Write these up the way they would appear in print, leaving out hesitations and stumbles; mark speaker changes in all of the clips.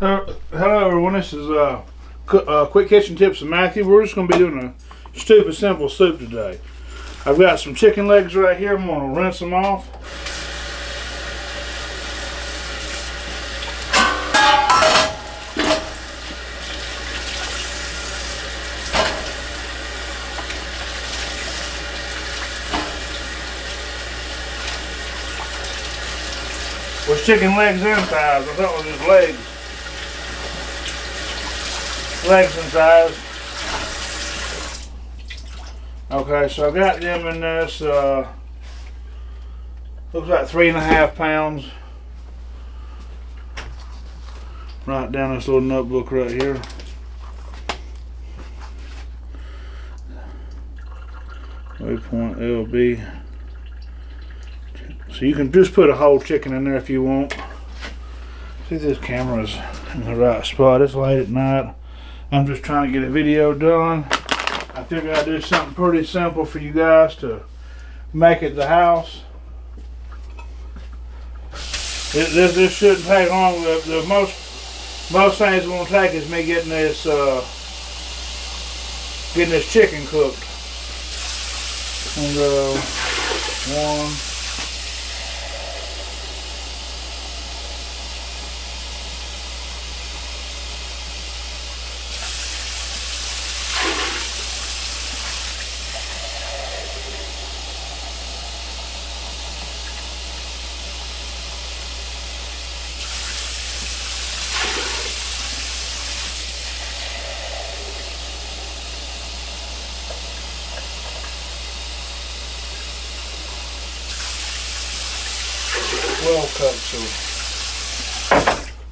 Speaker 1: Hello everyone, this is Quick Kitchen Tips with Matthew. We're just going to be doing a stupid simple soup today. I've got some chicken legs right here. I'm going to rinse them off. Was chicken legs and thighs. I thought it was just legs. Legs and thighs. Okay, so I got them in this, looks like 3.5 pounds. Write down this little notebook right here. Waypoint LB. So you can just put a whole chicken in there if you want. See, this camera's in the right spot. It's late at night. I'm just trying to get a video done. I figured I'd do something pretty simple for you guys to make at the house. This shouldn't take long. The most things it's gonna take is me getting this chicken cooked. And one.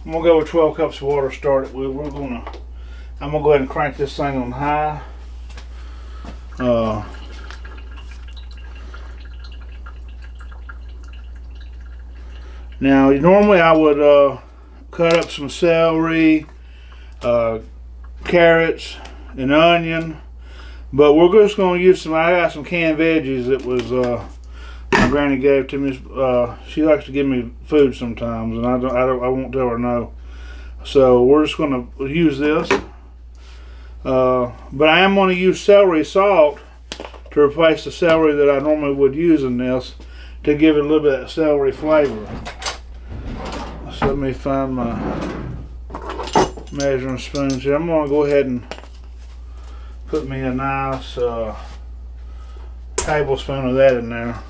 Speaker 1: I'm gonna go with 12 cups of water to start it with. I'm gonna go ahead and crank this thing on high. Now normally I would cut up some celery, carrots, and onion, but we're just gonna use some. I got some canned veggies that was my granny gave to me. She likes to give me food sometimes, and I won't tell her no. So we're just going to use this. But I am going to use celery salt to replace the celery that I normally would use in this to give it a little bit of celery flavor. So let me find my measuring spoons here. I'm going to go ahead and put me a nice tablespoon of that in there.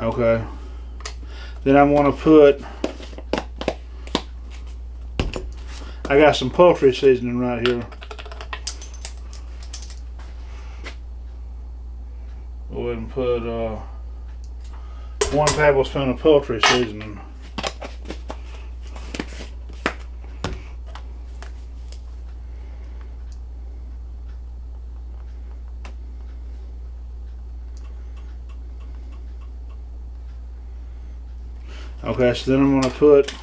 Speaker 1: Okay, then I want to put, I got some poultry seasoning right here. Go ahead and put 1 tablespoon of poultry seasoning. Okay, so then I'm going to put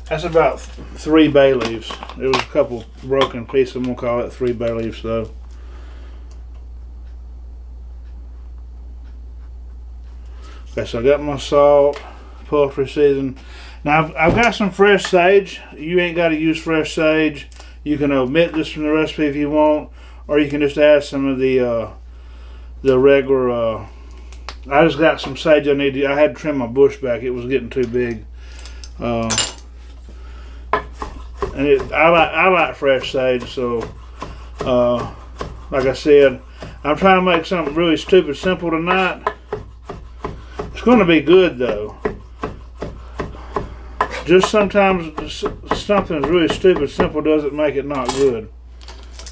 Speaker 1: that's about 3 bay leaves. There was a couple broken pieces. I'm going to call it 3 bay leaves though. Okay, so I got my salt, poultry season. Now I've got some fresh sage. You ain't got to use fresh sage. You can omit this from the recipe if you want, or you can just add some of the regular. I just got some sage I had to trim my bush back. It was getting too big. And I like fresh sage. So, like I said, I'm trying to make something really stupid simple tonight. It's going to be good though. Just sometimes something really stupid simple doesn't make it not good.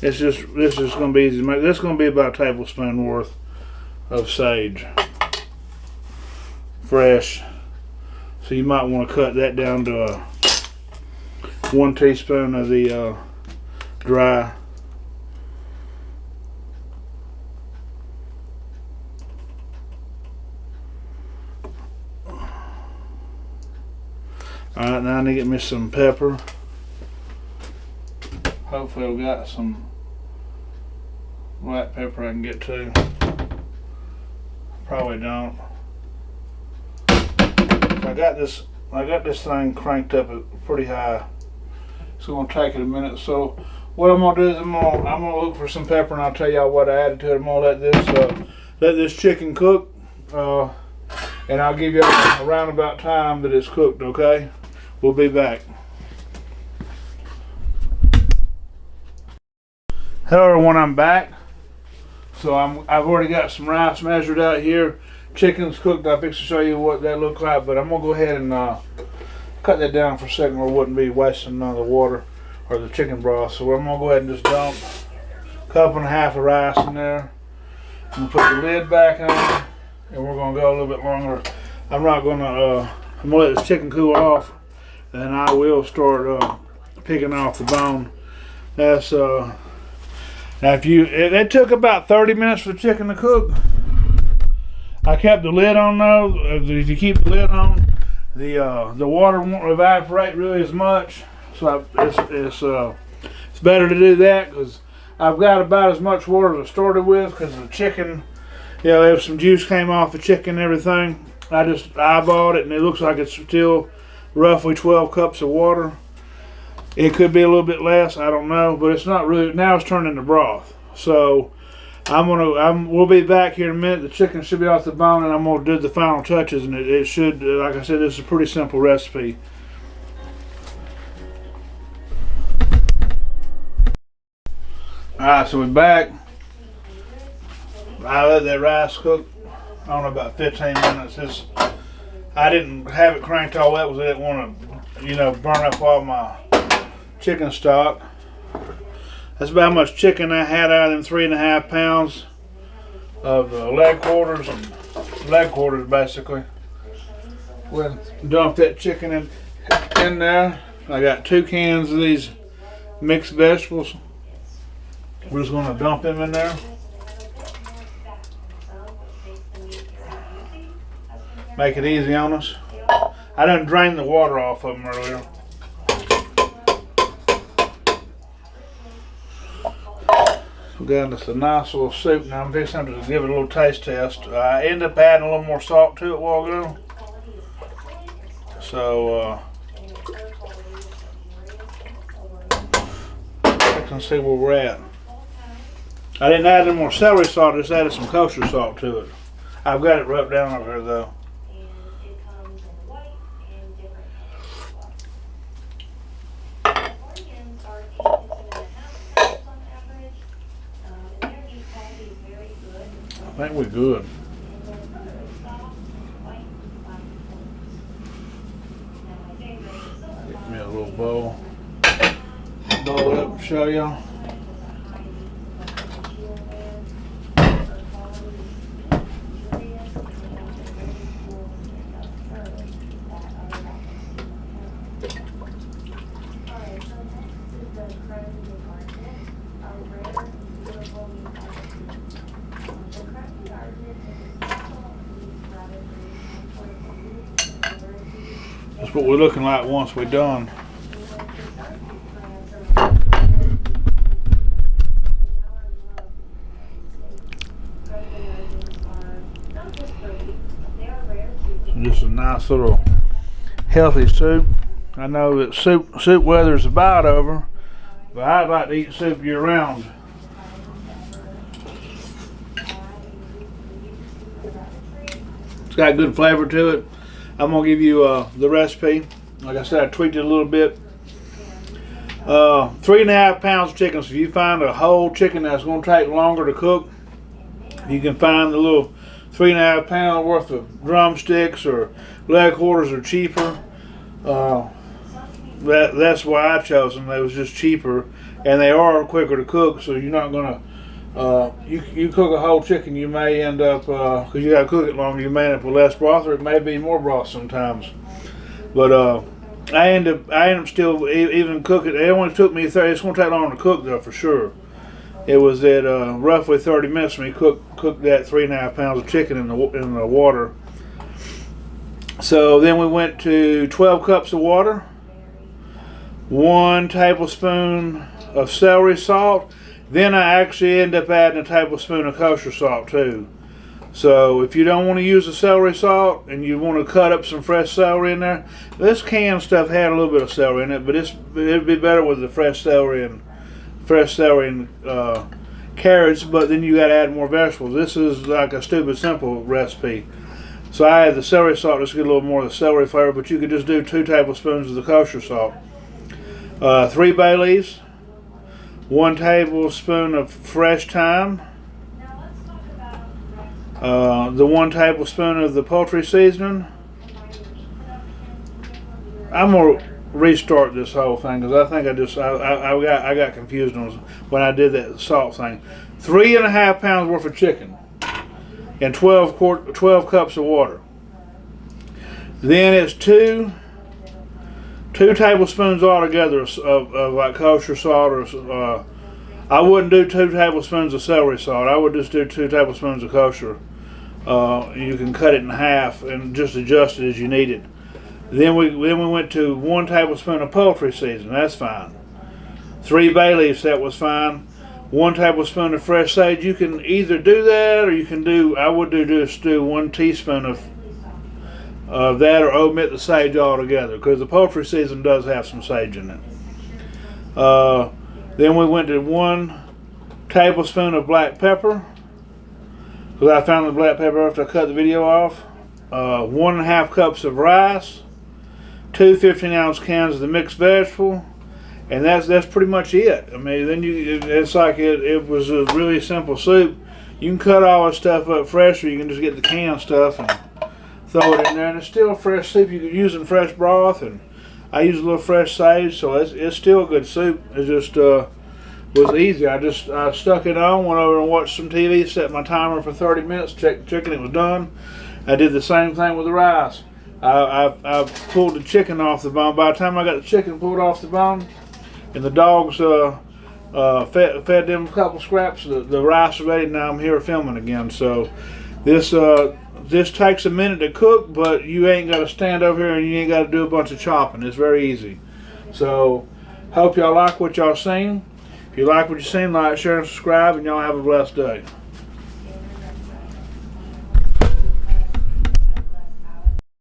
Speaker 1: This is going to be easy to make. This is going to be about a tablespoon worth of sage, fresh. So you might want to cut that down to 1 teaspoon of the dry. Alright, now I need to get me some pepper. Hopefully I've got some black pepper I can get to. Probably don't. So I got this thing cranked up pretty high. It's gonna take it a minute. So what I'm gonna do is I'm gonna look for some pepper and I'll tell y'all what I added to it. I'm gonna let this chicken cook, and I'll give you a roundabout time that it's cooked. Okay, we'll be back. Hello everyone, I'm back. So I've already got some rice measured out here. Chicken's cooked. I'll fix to show you what that looks like, but I'm gonna go ahead and cut that down for a second or wouldn't be wasting none of the water or the chicken broth. So I'm gonna go ahead and just dump a cup and a half of rice in there. I'm gonna put the lid back on and we're gonna go a little bit longer. I'm gonna let this chicken cool off and I will start picking off the bone. That's now it took about 30 minutes for the chicken to cook. I kept the lid on though. If you keep the lid on, the water won't evaporate really as much. So it's better to do that because I've got about as much water as I started with because the chicken, if some juice came off the chicken and everything, I just eyeballed it and it looks like it's still roughly 12 cups of water. It could be a little bit less, I don't know, but it's not really. Now it's turning to broth. So we'll be back here in a minute. The chicken should be off the bone, and I'm gonna do the final touches. And it should, like I said, this is a pretty simple recipe. All right, so we're back. I let that rice cook on about 15 minutes. I didn't have it cranked all that was I didn't want to, burn up all my chicken stock. That's about how much chicken I had out of them 3.5 pounds of leg quarters basically. We'll dump that chicken in there. I got 2 cans of these mixed vegetables. We're just going to dump them in there. Make it easy on us. I done drained the water off of them earlier. We got us a nice little soup now. I'm fixing to give it a little taste test. I ended up adding a little more salt to it a while ago. So, let's see where we're at. I didn't add any more celery salt, I just added some kosher salt to it. I've got it rubbed down over here though. I think we're good. Get me a little bowl. Bowl it up and show y'all. That's what we're looking like once we're done. So just a nice little healthy soup. I know that soup weather is about over, but I'd like to eat soup year round. It's got good flavor to it. I'm gonna give you the recipe. Like I said, I tweaked it a little bit. 3.5 pounds of chicken. So if you find a whole chicken that's gonna take longer to cook, you can find the little 3.5 pound worth of drumsticks or leg quarters are cheaper. That's why I chose them. They was just cheaper, and they are quicker to cook. So you're not gonna. You cook a whole chicken, you may end up, because you gotta cook it longer, you may end up with less broth, or it may be more broth sometimes. But I end up still even cooking. It only took me 30. It's gonna take longer to cook though for sure. It was at roughly 30 minutes when we cooked that 3.5 pounds of chicken in the water. So then we went to 12 cups of water, 1 tablespoon of celery salt. Then I actually end up adding a tablespoon of kosher salt too. So if you don't want to use the celery salt and you want to cut up some fresh celery in there, this canned stuff had a little bit of celery in it, but it'd be better with the fresh celery and carrots. But then you got to add more vegetables. This is like a stupid simple recipe. So I add the celery salt just to get a little more of the celery flavor, but you could just do 2 tablespoons of the kosher salt. 3 bay leaves, 1 tablespoon of fresh thyme, the 1 tablespoon of the poultry seasoning. I'm gonna restart this whole thing because I think I got confused when I did that salt thing. 3.5 pounds worth of chicken and 12 cups of water. Then it's 2 tablespoons altogether of like kosher salt, or I wouldn't do 2 tablespoons of celery salt. I would just do 2 tablespoons of kosher. You can cut it in half and just adjust it as you need it. Then we went to 1 tablespoon of poultry seasoning. That's fine. 3 bay leaves. That was fine. 1 tablespoon of fresh sage. You can either do that, or you can do. I would just do 1 teaspoon of that, or omit the sage altogether, because the poultry seasoning does have some sage in it. Then we went to 1 tablespoon of black pepper, because I found the black pepper after I cut the video off. 1.5 cups of rice, 2 15-ounce cans of the mixed vegetable, and that's pretty much it. I mean, then it's like it was a really simple soup. You can cut all this stuff up fresh, or you can just get the canned stuff and throw it in there, and it's still fresh soup. You can use in fresh broth, and I use a little fresh sage, so it's still a good soup. It just was easy. I stuck it on, went over and watched some TV, set my timer for 30 minutes, checked the chicken, it was done. I did the same thing with the rice. I pulled the chicken off the bone. By the time I got the chicken pulled off the bone, and the dogs fed them a couple scraps, the rice was ready. Now I'm here filming again. So this takes a minute to cook, but you ain't got to stand over here and you ain't got to do a bunch of chopping. It's very easy. So hope y'all like what y'all seen. If you like what you seen, like, share, and subscribe, and y'all have a blessed day.